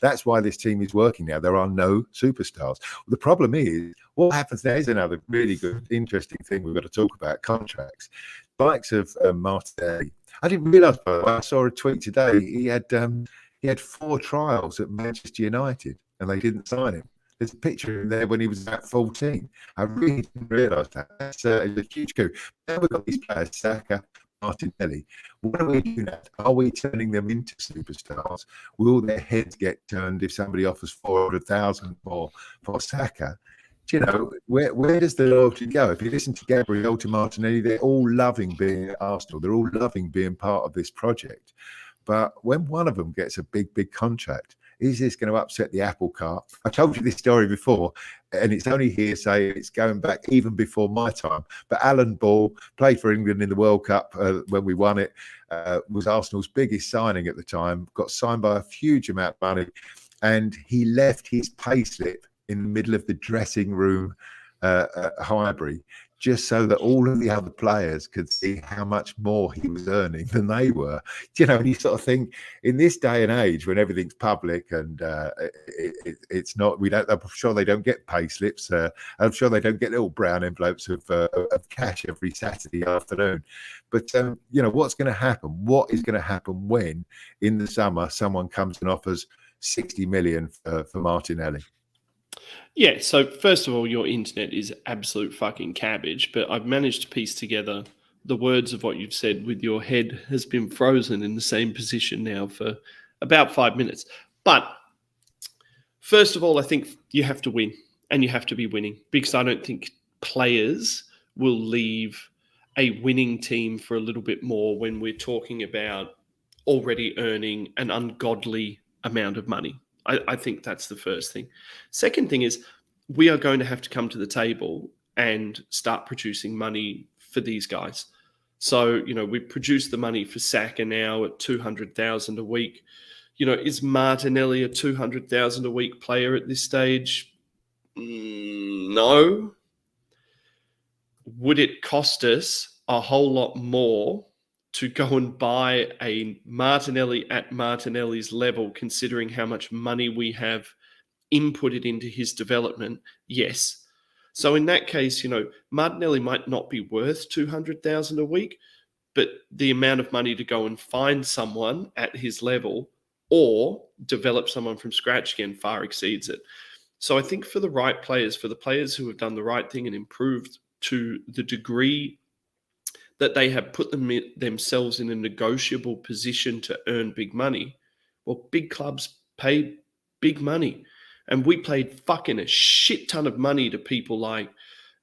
that's why this team is working now. There are no superstars. The problem is, what happens there is another really good, interesting thing we've got to talk about: contracts. The likes of Martinelli. I didn't realise, by the way, I saw a tweet today. He had 4 trials at Manchester United, and they didn't sign him. There's a picture of him there when he was at 14. I really didn't realise that. That's a huge coup. Now we've got these players, Saka, Martinelli. What are we doing now? Are we turning them into superstars? Will their heads get turned if somebody offers 400,000 for Saka? Do you know, where does the loyalty go? If you listen to Gabriel, to Martinelli, they're all loving being at Arsenal. They're all loving being part of this project. But when one of them gets a big contract, is this going to upset the apple cart? I told you this story before, and it's only hearsay. It's going back even before my time. But Alan Ball played for England in the World Cup when we won it, was Arsenal's biggest signing at the time, got signed by a huge amount of money, and he left his payslip in the middle of the dressing room at Highbury, just so that all of the other players could see how much more he was earning than they were. You know, and you sort of think, in this day and age when everything's public and it's not, I'm sure they don't get pay slips. I'm sure they don't get little brown envelopes of cash every Saturday afternoon. But, you know, what's going to happen? What is going to happen when in the summer someone comes and offers 60 million for Martinelli? Yeah, so first of all, your internet is absolute fucking cabbage, but I've managed to piece together the words of what you've said with your head has been frozen in the same position now for about 5 minutes. But first of all, I think you have to win, and you have to be winning, because I don't think players will leave a winning team for a little bit more when we're talking about already earning an ungodly amount of money. I think that's the first thing. Second thing is we are going to have to come to the table and start producing money for these guys. So, you know, we produce the money for Saka now at 200,000 a week. You know, is Martinelli a 200,000 a week player at this stage? No. Would it cost us a whole lot more to go and buy a Martinelli at Martinelli's level, considering how much money we have inputted into his development? Yes. So in that case, you know, Martinelli might not be worth 200,000 a week, but the amount of money to go and find someone at his level or develop someone from scratch again far exceeds it. So I think for the right players, for the players who have done the right thing and improved to the degree that they have put themselves in a negotiable position to earn big money, well, big clubs pay big money. And we paid fucking a shit ton of money to people like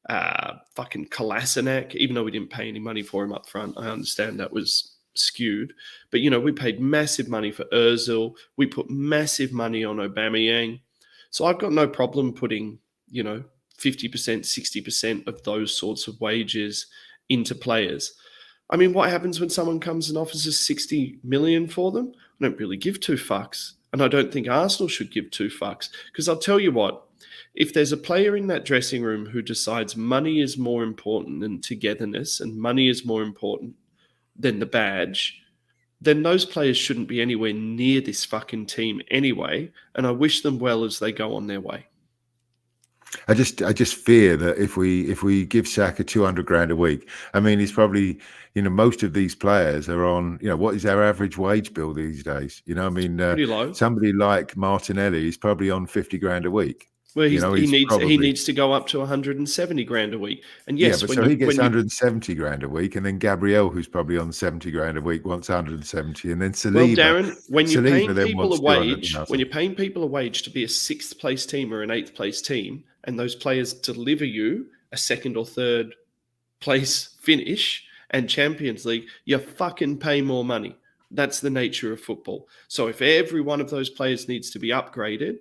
fucking Kolasinac, even though we didn't pay any money for him up front. I understand that was skewed. But, you know, we paid massive money for Ozil. We put massive money on Aubameyang. So I've got no problem putting, you know, 50%, 60% of those sorts of wages into players. I mean, what happens when someone comes and offers us 60 million for them? I don't really give 2 fucks. And I don't think Arsenal should give 2 fucks. Because I'll tell you what, if there's a player in that dressing room who decides money is more important than togetherness and money is more important than the badge, then those players shouldn't be anywhere near this fucking team anyway. And I wish them well as they go on their way. I just fear that if we give Saka 200 grand a week, I mean, he's probably, you know, most of these players are on, you know, what is our average wage bill these days? You know, I mean, pretty low. Somebody like Martinelli is probably on 50 grand a week. Well, You know, he he's needs he probably needs to go up to 170 grand a week. And yeah, yes, but when so he you gets when you 170 grand a week, and then Gabriel, who's probably on 70 grand a week, wants 170, and then well, Darren, Saliba then wants 200,000. when you're paying people a wage to be a sixth place team or an eighth place team, and those players deliver you a second or third place finish and Champions League, you fucking pay more money. That's the nature of football. So if every one of those players needs to be upgraded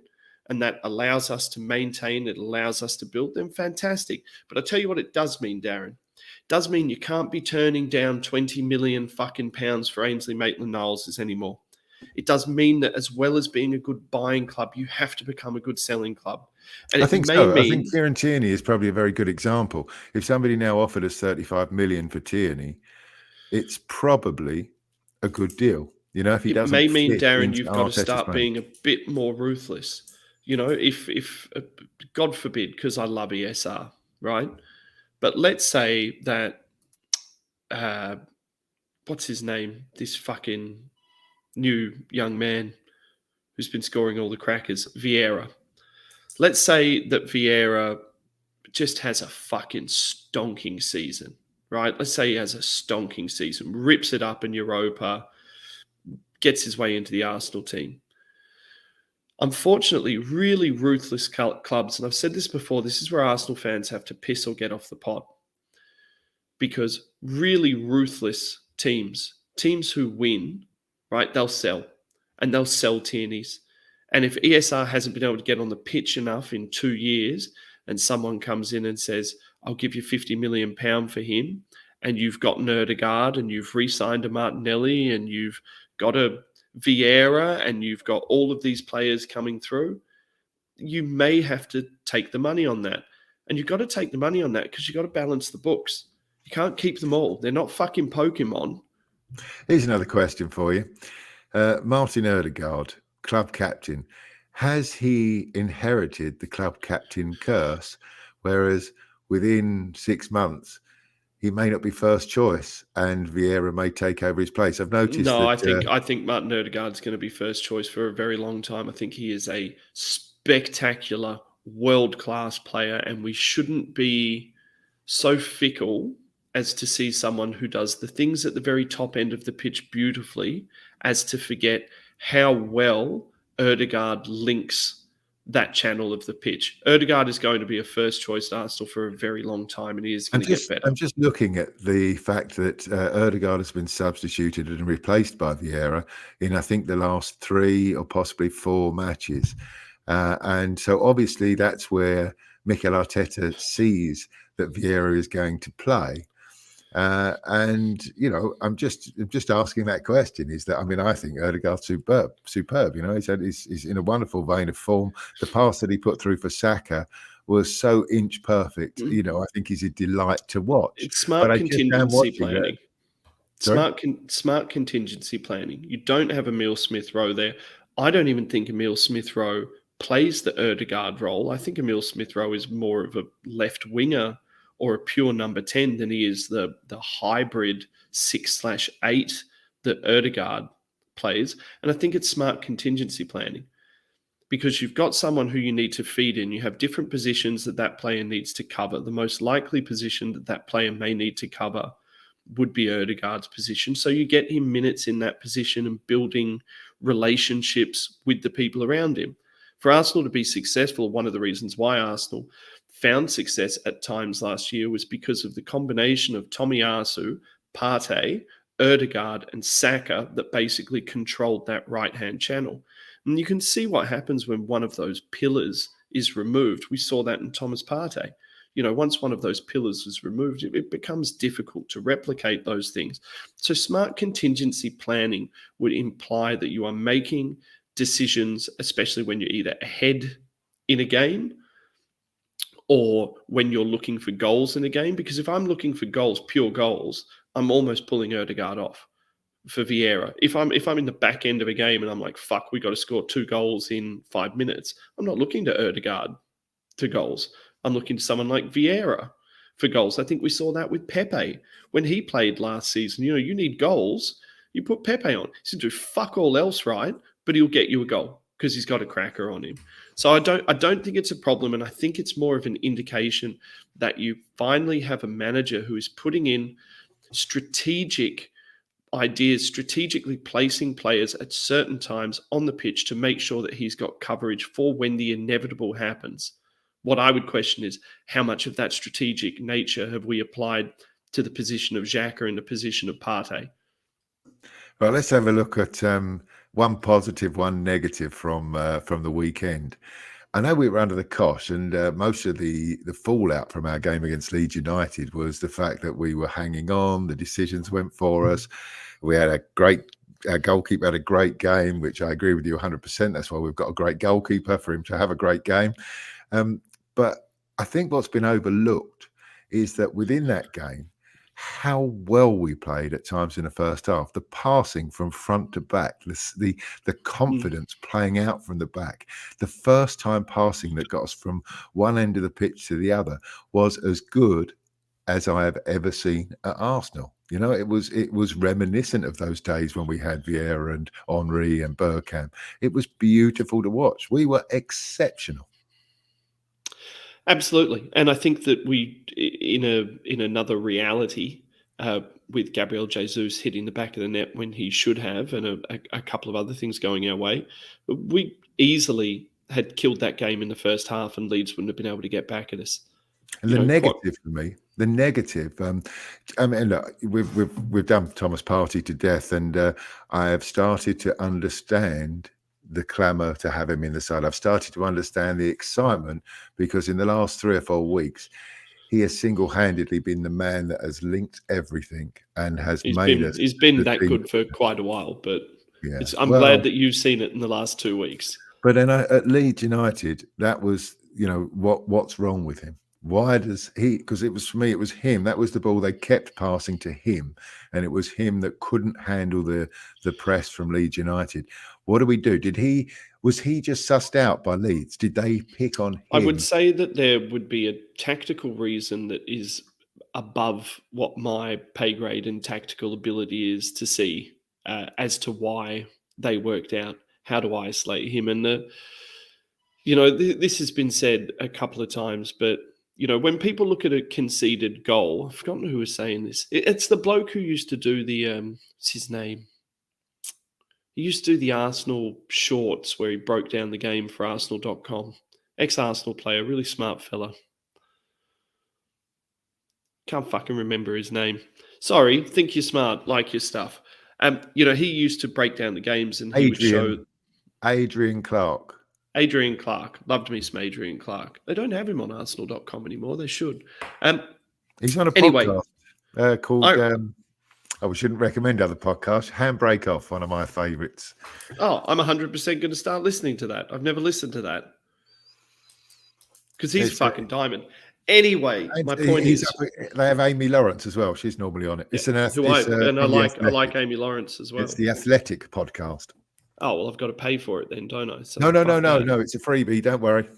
and that allows us to maintain, it allows us to build them, fantastic. But I tell you what it does mean, Darren. It does mean you can't be turning down 20 million fucking pounds for Ainsley Maitland-Niles anymore. It does mean that as well as being a good buying club, you have to become a good selling club. And I it think may so. I mean think Kieran Tierney is probably a very good example. If somebody now offered us 35 million for Tierney, it's probably a good deal. You know, if he it doesn't may mean, fit Darren, into you've got to Arteta's start plan. being a bit more ruthless. You know, if God forbid, because I love ESR, right? But let's say that, what's his name? This fucking new young man who's been scoring all the crackers, Vieira. Let's say that Vieira just has a fucking stonking season, right? Let's say he has a stonking season, rips it up in Europa, gets his way into the Arsenal team. Unfortunately, really ruthless clubs, and I've said this before, this is where Arsenal fans have to piss or get off the pot. Because really ruthless teams who win, right, they'll sell. And they'll sell Tierney's. And if ESR hasn't been able to get on the pitch enough in 2 years, and someone comes in and says, I'll give you £50 million for him, and you've got an Odegaard, and you've re-signed a Martinelli, and you've got a Vieira, and you've got all of these players coming through, you may have to take the money on that. And you've got to take the money on that because you've got to balance the books. You can't keep them all. They're not fucking Pokemon. Here's another question for you. Martin Odegaard, club captain. Has he inherited the club captain curse? Whereas within 6 months, he may not be first choice, and Vieira may take over his place. I've noticed. No, that, I think Martin Odegaard's going to be first choice for a very long time. I think he is a spectacular, world-class player, and we shouldn't be so fickle as to see someone who does the things at the very top end of the pitch beautifully, as to forget how well Odegaard links that channel of the pitch. Odegaard is going to be a first choice at Arsenal for a very long time, and he is going to get better. I'm just looking at the fact that Odegaard has been substituted and replaced by Vieira in, I think, the last 3 or possibly 4 matches. And so obviously that's where Mikel Arteta sees that Vieira is going to play. And you know, I'm just asking that question. Is that, I mean, I think Odegaard's superb. You know, he's in a wonderful vein of form. The pass that he put through for Saka was so inch perfect. You know, I think he's a delight to watch. It's smart contingency planning. Smart contingency planning. You don't have Emile Smith-Rowe there. I don't even think Emile Smith-Rowe plays the Odegaard role. I think Emile Smith-Rowe is more of a left winger or a pure number 10 than he is the hybrid 6/8 that Odegaard plays. And I think it's smart contingency planning because you've got someone who you need to feed in. You have different positions that player needs to cover. The most likely position that player may need to cover would be Odegaard's position. So you get him minutes in that position and building relationships with the people around him. For Arsenal to be successful, one of the reasons why Arsenal found success at times last year was because of the combination of Tomiyasu, Partey, Odegaard, and Saka that basically controlled that right-hand channel. And you can see what happens when one of those pillars is removed. We saw that in Thomas Partey. You know, once one of those pillars is removed, it becomes difficult to replicate those things. So smart contingency planning would imply that you are making decisions, especially when you're either ahead in a game or when you're looking for goals in a game. Because if I'm looking for goals, pure goals, I'm almost pulling Odegaard off for Vieira. If I'm in the back end of a game and I'm like, fuck, we got to score 2 goals in 5 minutes, I'm not looking to Odegaard to goals. I'm looking to someone like Vieira for goals. I think we saw that with Pepe when he played last season. You know, you need goals, you put Pepe on. He's going to do fuck all else right, but he'll get you a goal because he's got a cracker on him. So I don't think it's a problem, and I think it's more of an indication that you finally have a manager who is putting in strategic ideas, strategically placing players at certain times on the pitch to make sure that he's got coverage for when the inevitable happens. What I would question is how much of that strategic nature have we applied to the position of Xhaka and the position of Partey? Well, let's have a look at one positive, one negative from the weekend. I know we were under the cosh, and most of the fallout from our game against Leeds United was the fact that we were hanging on. The decisions went for us. We had our goalkeeper had a great game, which I agree with you 100%. That's why we've got a great goalkeeper, for him to have a great game. But I think what's been overlooked is that within that game, how well we played at times in the first half, the passing from front to back, the confidence playing out from the back, the first time passing that got us from one end of the pitch to the other was as good as I have ever seen at Arsenal. You know, it was reminiscent of those days when we had Vieira and Henry and Bergkamp. It was beautiful to watch. We were exceptional. Absolutely. And I think that we, in another reality, with Gabriel Jesus hitting the back of the net when he should have, and a couple of other things going our way, we easily had killed that game in the first half, and Leeds wouldn't have been able to get back at us. And the negative for me, I mean, look, we've done Thomas Partey to death, and I have started to understand the clamour to have him in the side. I've started to understand the excitement, because in the last 3 or 4 weeks, he has single-handedly been the man that has linked everything and has made us. He's been that good for quite a while, but yeah. I'm glad that you've seen it in the last 2 weeks. But then at Leeds United, that was, what's wrong with him? Why does he? Because it was, for me, it was him. That was the ball they kept passing to him, and it was him that couldn't handle the press from Leeds United. What do we do? Was he just sussed out by Leeds? Did they pick on him? I would say that there would be a tactical reason that is above what my pay grade and tactical ability is to see, as to why they worked out how to isolate him. And this has been said a couple of times, but when people look at a conceded goal, I've forgotten who was saying this. It's the bloke who used to do what's his name? He used to do the Arsenal shorts where he broke down the game for Arsenal.com. Ex-Arsenal player, really smart fella. Can't fucking remember his name. Sorry, think you're smart, like your stuff. He used to break down the games, and he would show... Adrian Clark. Adrian Clark. Loved me some Adrian Clark. They don't have him on Arsenal.com anymore. They should. He's on a podcast called... we shouldn't recommend other podcasts. Handbrake Off, one of my favourites. Oh, I'm 100% going to start listening to that. I've never listened to that. Because he's fucking diamond. Anyway, my point is... They have Amy Lawrence as well. She's normally on it. Yeah, I like Amy Lawrence as well. It's the Athletic podcast. Oh, well, I've got to pay for it then, don't I? So No. It's a freebie. Don't worry.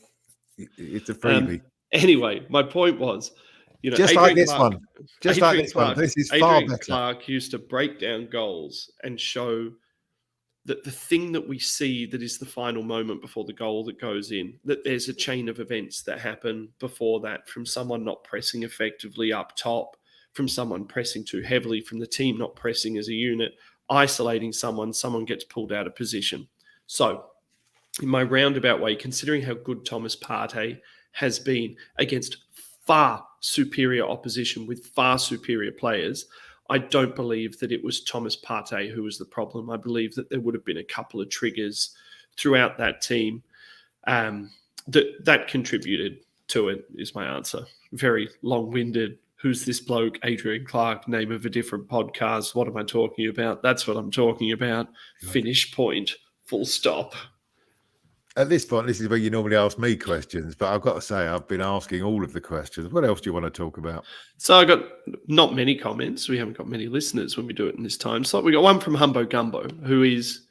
It's a freebie. Anyway, my point was... Just like this one. This is far better. Clark used to break down goals and show that the thing that we see that is the final moment before the goal that goes in, that there's a chain of events that happen before that, from someone not pressing effectively up top, from someone pressing too heavily, from the team not pressing as a unit, isolating someone gets pulled out of position. So, in my roundabout way, considering how good Thomas Partey has been against far superior opposition with far superior players, I don't believe that it was Thomas Partey who was the problem. I believe that there would have been a couple of triggers throughout that team that contributed to it, is my answer. Very long-winded. Who's this bloke? Adrian Clark, name of a different podcast. What am I talking about? That's what I'm talking about. Finish point. Full stop. At this point, this is where you normally ask me questions, but I've got to say I've been asking all of the questions. What else do you want to talk about? So I got not many comments. We haven't got many listeners when we do it in this time. So we got one from Humbo Gumbo, who is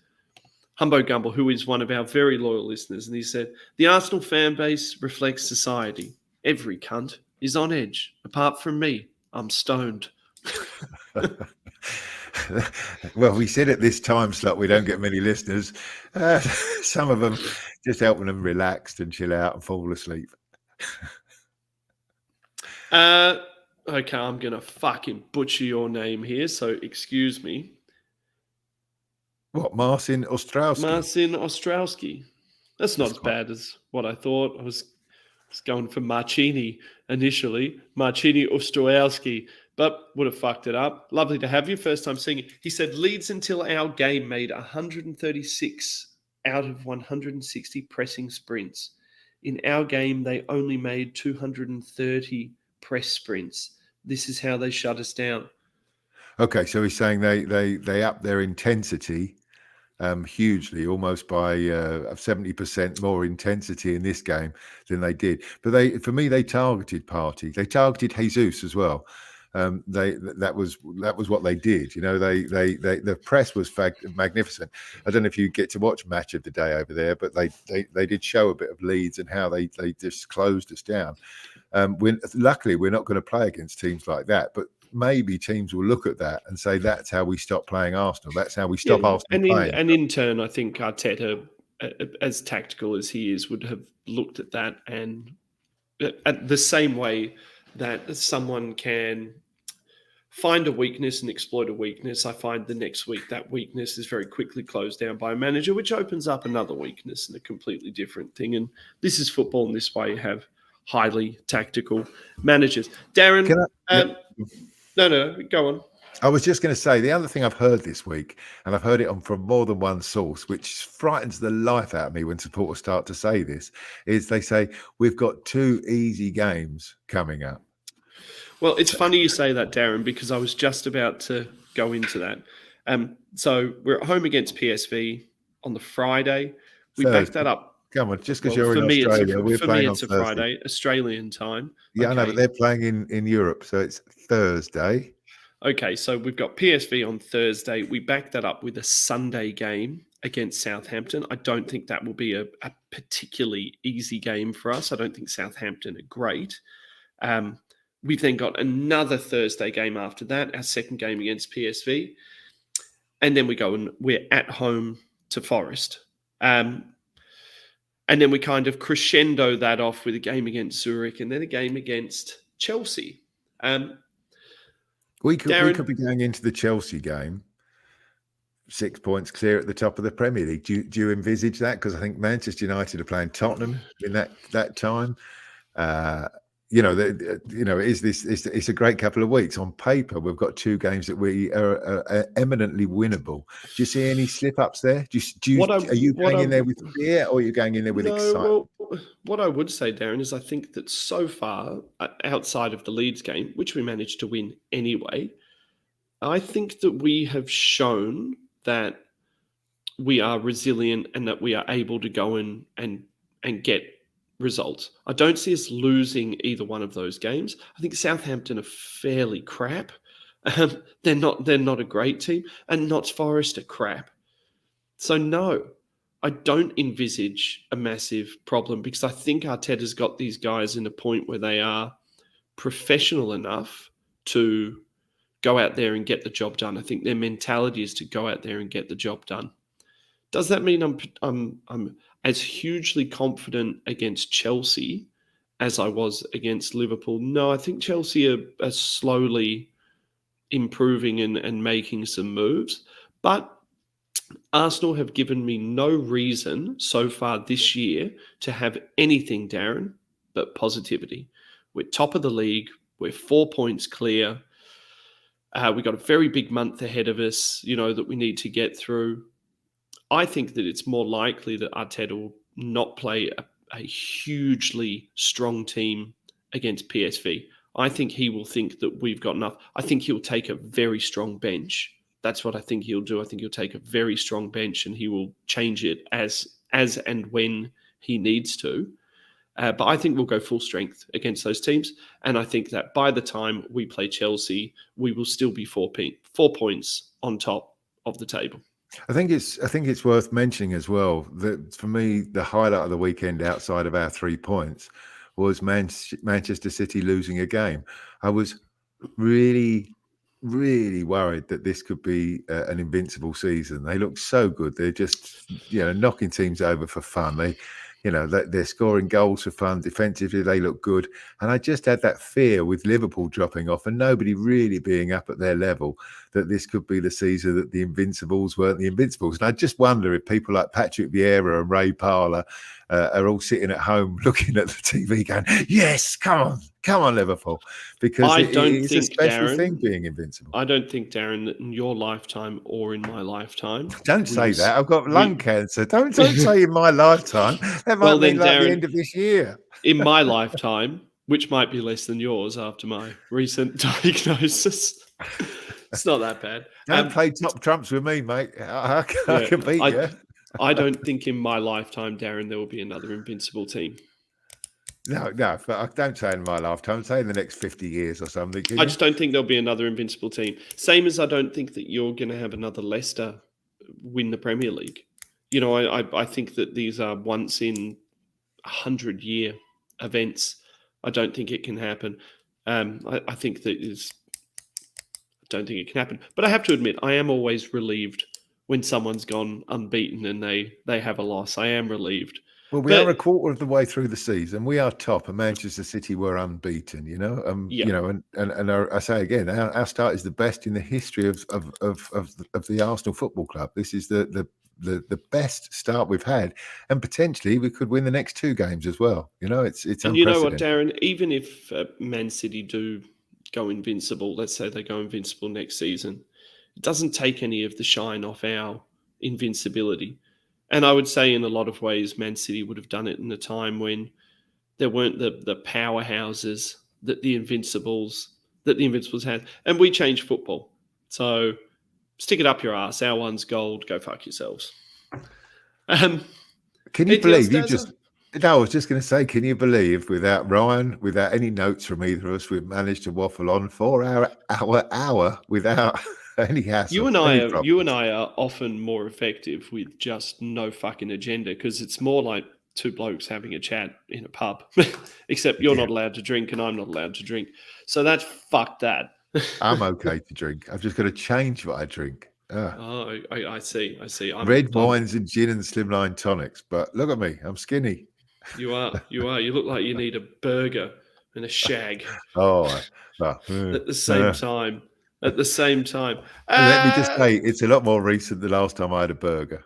one of our very loyal listeners. And he said, the Arsenal fan base reflects society. Every cunt is on edge. Apart from me, I'm stoned. Well, we said at this time slot we don't get many listeners. Some of them just helping them relax and chill out and fall asleep. Okay, I'm going to fucking butcher your name here, so excuse me. What, Marcin Ostrowski? Marcin Ostrowski. That's not as bad as what I thought. I was going for Marcini initially. Marcini Ostrowski, but would have fucked it up. Lovely to have you. First time seeing it. He said, Leeds until our game made 136 out of 160 pressing sprints. In our game, they only made 230 press sprints. This is how they shut us down. Okay, so he's saying they up their intensity hugely, almost by 70% more intensity in this game than they did. But for me, they targeted Partey. They targeted Jesus as well. That was what they did. You know, the press was magnificent. I don't know if you get to watch Match of the Day over there, but they did show a bit of Leeds and how they just closed us down. Luckily, we're not going to play against teams like that, but maybe teams will look at that and say that's how we stop playing Arsenal. That's how we stop Arsenal playing. And in turn, I think Arteta, as tactical as he is, would have looked at that and at the same way that someone can find a weakness and exploit a weakness. I find the next week that weakness is very quickly closed down by a manager, which opens up another weakness and a completely different thing. And this is football, and this way you have highly tactical managers. Darren, no, go on. I was just going to say, the other thing I've heard this week, and I've heard it from more than one source, which frightens the life out of me when supporters start to say this, is they say, we've got 2 easy games coming up. Well, it's funny you say that, Darren, because I was just about to go into that. So we're at home against PSV on the Friday. We backed that up. Come on, just because you're in Australia, we're playing on Thursday. For me, it's a Friday, Australian time. Yeah, okay. I know, but they're playing in Europe, so it's Thursday. Okay, so we've got PSV on Thursday. We back that up with a Sunday game against Southampton. I don't think that will be a particularly easy game for us. I don't think Southampton are great. We've then got another Thursday game after that, our second game against PSV. And then we go and we're at home to Forest. And then we kind of crescendo that off with a game against Zurich and then a game against Chelsea. We could be going into the Chelsea game 6 points clear at the top of the Premier League. Do you envisage that? Because I think Manchester United are playing Tottenham in that time. It's a great couple of weeks. On paper, we've got 2 games that we are eminently winnable. Do you see any slip-ups there? Are you going in there with fear or are you going in there with excitement? Well, what I would say, Darren, is I think that so far, outside of the Leeds game, which we managed to win anyway, I think that we have shown that we are resilient and that we are able to go in and get results. I don't see us losing either one of those games. I think Southampton are fairly crap. They're not a great team, and Notts Forest are crap. So no, I don't envisage a massive problem because I think Arteta's got these guys in a point where they are professional enough to go out there and get the job done. I think their mentality is to go out there and get the job done. Does that mean I'm as hugely confident against Chelsea as I was against Liverpool? No, I think Chelsea are slowly improving and making some moves. But Arsenal have given me no reason so far this year to have anything, Darren, but positivity. We're top of the league. We're 4 points clear. We've got a very big month ahead of us, that we need to get through. I think that it's more likely that Arteta will not play a hugely strong team against PSV. I think he will think that we've got enough. I think he'll take a very strong bench. That's what I think he'll do. I think he'll take a very strong bench and he will change it as and when he needs to. But I think we'll go full strength against those teams. And I think that by the time we play Chelsea, we will still be 4 points on top of the table. I think it's worth mentioning as well that for me, the highlight of the weekend outside of our 3 points was Manchester City losing a game. I was really really worried that this could be an invincible season. They look so good. They're just, knocking teams over for fun. They're scoring goals for fun. Defensively, they look good. And I just had that fear with Liverpool dropping off and nobody really being up at their level that this could be the season that the Invincibles weren't the Invincibles. And I just wonder if people like Patrick Vieira and Ray Parlour are all sitting at home looking at the TV going, yes, come on, Liverpool. Because it's a special thing being invincible. I don't think, Darren, that in your lifetime or in my lifetime. Don't say that. I've got lung cancer. Don't say in my lifetime. That might mean like Darren, the end of this year. In my lifetime, which might be less than yours after my recent diagnosis. It's not that bad. Don't play top trumps with me, mate. I can beat you. I don't think in my lifetime, Darren, there will be another invincible team. No, but I don't say in my lifetime. Say in the next 50 years or something. I just don't think there'll be another invincible team. Same as I don't think that you're going to have another Leicester win the Premier League. I think that these are once in 100-year events. I don't think it can happen. I think that I don't think it can happen. But I have to admit, I am always relieved when someone's gone unbeaten and they have a loss. I am relieved. Well, we are a quarter of the way through the season. We are top, and Manchester City were unbeaten. And I say again, our start is the best in the history of the Arsenal Football Club. This is the best start we've had, and potentially we could win the next 2 games as well. It's and you know what, Darren? Even if Man City do go invincible, let's say they go invincible next season, it doesn't take any of the shine off our invincibility. And I would say in a lot of ways, Man City would have done it in a time when there weren't the powerhouses that the Invincibles had. And we changed football. So stick it up your ass. Our one's gold. Go fuck yourselves. Can you believe you just... No, I was just going to say, can you believe without Ryan, without any notes from either of us, we've managed to waffle on for our hour without... any hassle. You and I are often more effective with just no fucking agenda because it's more like 2 blokes having a chat in a pub, except you're not allowed to drink and I'm not allowed to drink. So that's fuck that. I'm okay to drink. I've just got to change what I drink. Oh, I see. Red wines and gin and slimline tonics. But look at me, I'm skinny. You are. You look like you need a burger and a shag. At the same time. At the same time. Let me just say, it's a lot more recent than the last time I had a burger.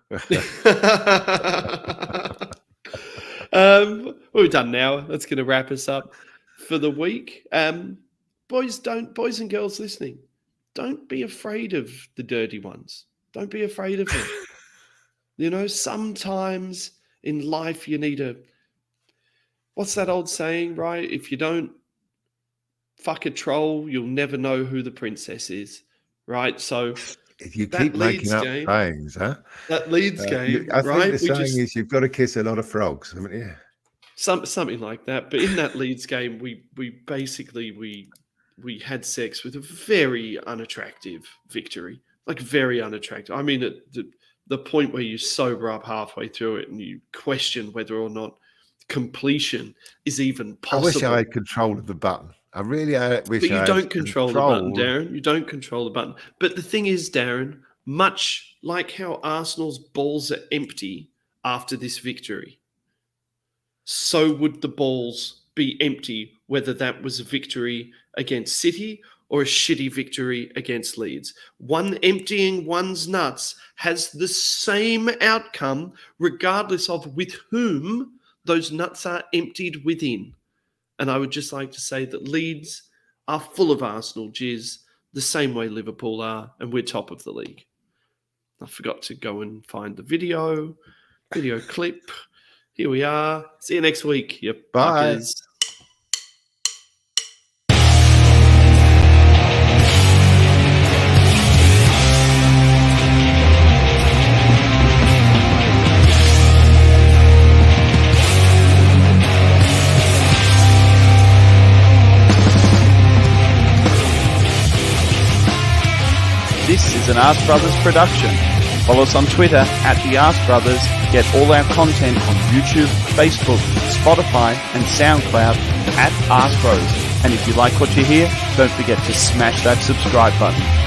We're done now. That's going to wrap us up for the week. Boys and girls listening, don't be afraid of the dirty ones. Don't be afraid of them. Sometimes in life you need what's that old saying, right? If you don't fuck a troll, you'll never know who the princess is, right? So if you keep making up sayings, huh? That Leeds game, I think the saying is you've got to kiss a lot of frogs, haven't you? Something like that. But in that Leeds game, we had sex with a very unattractive victory, like very unattractive. I mean, the point where you sober up halfway through it and you question whether or not completion is even possible. I wish I had control of the button. I really wish. But you don't control the button, Darren. You don't control the button. But the thing is, Darren, much like how Arsenal's balls are empty after this victory, so would the balls be empty whether that was a victory against City or a shitty victory against Leeds. One emptying one's nuts has the same outcome regardless of with whom those nuts are emptied within. And I would just like to say that Leeds are full of Arsenal jizz the same way Liverpool are, and we're top of the league. I forgot to go and find the video clip. Here we are. See you next week, you fuckers. This is an ArseBrothers production. Follow us on Twitter at The ArseBrothers. Get all our content on YouTube, Facebook, Spotify and SoundCloud at ArseBros. And if you like what you hear, don't forget to smash that subscribe button.